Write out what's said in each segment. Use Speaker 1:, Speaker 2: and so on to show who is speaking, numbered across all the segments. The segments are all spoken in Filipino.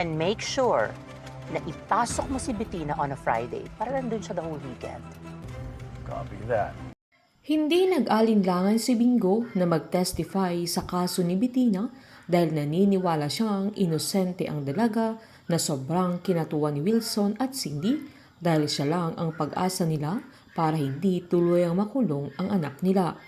Speaker 1: And make sure na ipasok mo si Bettina on a Friday para nandun siya the whole weekend.
Speaker 2: Copy that.
Speaker 3: Hindi nag-alinlangan si Bingo na mag-testify sa kaso ni Bettina dahil naniniwala siyang inosente ang dalaga na sobrang kinatuwa ni Wilson at Cindy dahil siya lang ang pag-asa nila para hindi tuluyang makulong ang anak nila.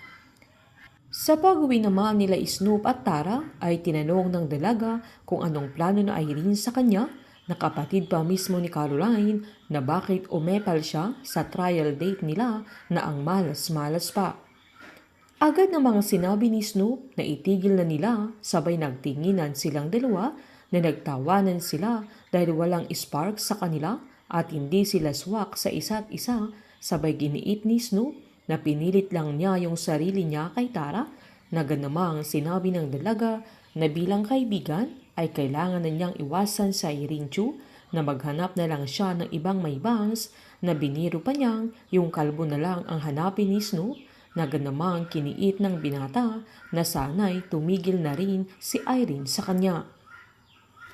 Speaker 3: Sa pag-uwi naman nila Snoop at Tara ay tinanong ng dalaga kung anong plano na Irene sa kanya na kapatid pa mismo ni Caroline na bakit umepal siya sa trial date nila na ang malas-malas pa. Agad namang sinabi ni Snoop na itigil na nila sabay nagtinginan silang dalawa na nagtawanan sila dahil walang spark sa kanila at hindi sila swak sa isa't isa sabay giniit ni Snoop na pinilit lang niya yung sarili niya kay Tara na ganamang sinabi ng dalaga na bilang kaibigan ay kailangan na niyang iwasan sa Irene Chu na maghanap na lang siya ng ibang may bangs na biniro pa niyang yung kalbo na lang ang hanapin ni Snoop na ganamang kiniit ng binata na sana'y tumigil na rin si Irene sa kanya.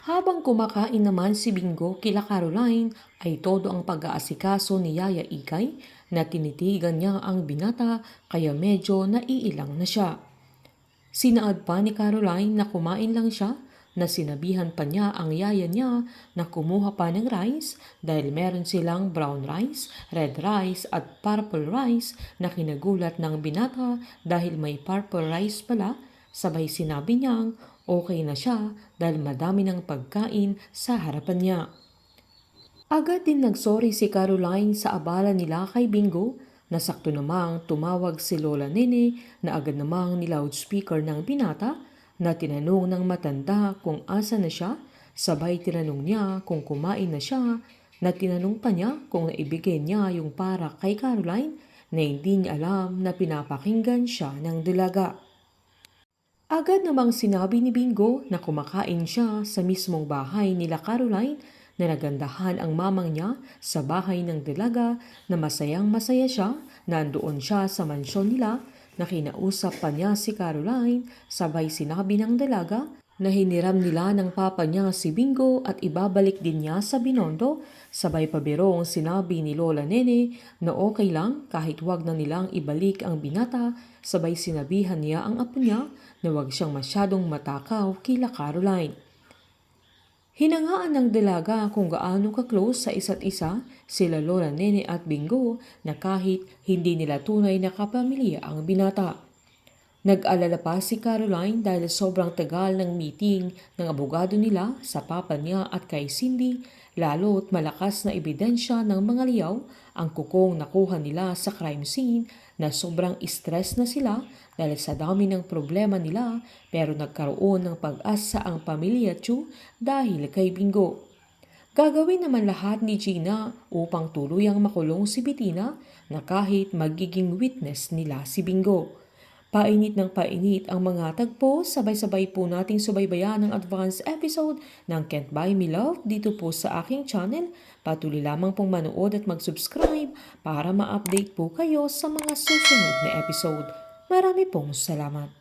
Speaker 3: Habang kumakain naman si Bingo kila Caroline ay todo ang pag-aasikaso ni Yaya Ikay na tinitigan niya ang binata kaya medyo naiilang na siya. Sinaad pa ni Caroline na kumain lang siya na sinabihan pa niya ang yaya niya na kumuha pa ng rice dahil meron silang brown rice, red rice at purple rice na kinagulat ng binata dahil may purple rice pala sabay sinabi niyang okay na siya dahil madami ng pagkain sa harapan niya. Agad din nagsorry si Caroline sa abala nila kay Bingo. Nasakto namang tumawag si Lola Nene na agad namang ni-loudspeaker ng binata na tinanong ng matanda kung asa na siya, sabay tinanong niya kung kumain na siya, na tinanong pa niya kung naibigay niya yung para kay Caroline na hindi niya alam na pinapakinggan siya ng dalaga. Agad namang sinabi ni Bingo na kumakain siya sa mismong bahay nila Caroline na nagandahan ang mamang niya sa bahay ng dalaga na masayang masaya siya na andoon siya sa mansyon nila na kinausap pa niya si Caroline sabay sinabi ng dalaga na hiniram nila ng papa niya si Bingo at ibabalik din niya sa Binondo sabay pabirong sinabi ni Lola Nene na okay lang kahit wag na nilang ibalik ang binata sabay sinabihan niya ang apo niya na wag siyang masyadong matakaw kila Caroline. Hinangaan ng dalaga kung gaano ka-close sa isa't isa sila Lola Nene at Bingo na kahit hindi nila tunay na kapamilya ang binata. Nag-alala pa si Caroline dahil sobrang tagal ng meeting ng abogado nila sa papa niya at kay Cindy lalo't malakas na ebidensya ng mga liyaw ang kukong nakuha nila sa crime scene na sobrang stress na sila dahil sa dami ng problema nila pero nagkaroon ng pag-asa ang pamilya Chu dahil kay Bingo. Gagawin naman lahat ni Gina upang tuluyang makulong si Bettina na kahit magiging witness nila si Bingo. Painit ng painit ang mga tagpo, sabay-sabay po nating subaybayan ang advance episode ng Can't Buy Me Love dito po sa aking channel. Patuloy lamang pong manood at mag-subscribe para ma-update po kayo sa mga susunod na episode. Marami pong salamat.